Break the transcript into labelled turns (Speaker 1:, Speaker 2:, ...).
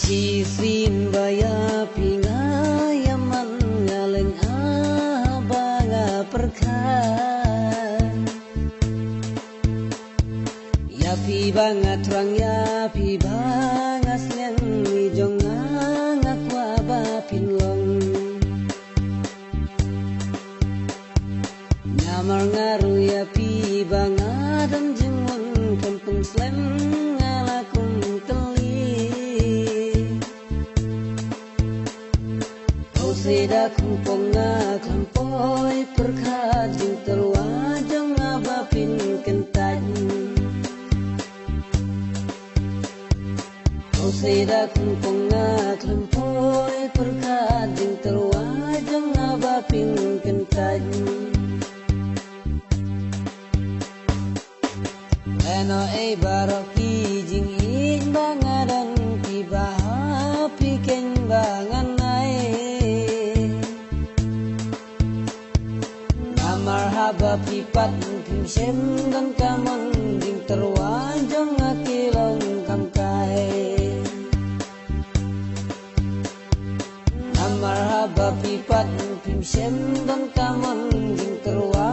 Speaker 1: Isin baya pingayaman ngaleng abanga perkan Yapi bangat rang yapi bangas yang ijong ngakwa bapinlong Nyamar ngaru yapi bangadan jengun kampung slem ngalakung teli Seda kumpong ngaklampoi perkajing terwajang ngabapin kentaj Seda kumpong ngaklampoi perkajing terwajang ngabapin kentaj Eno baroki jing ing bangadan tiba hapi keng bangan Marhaba pipat pimsem dan kamon ding terwajang ngakilong kamkai Marhaba pipat pimsem dan kamon ding terwajang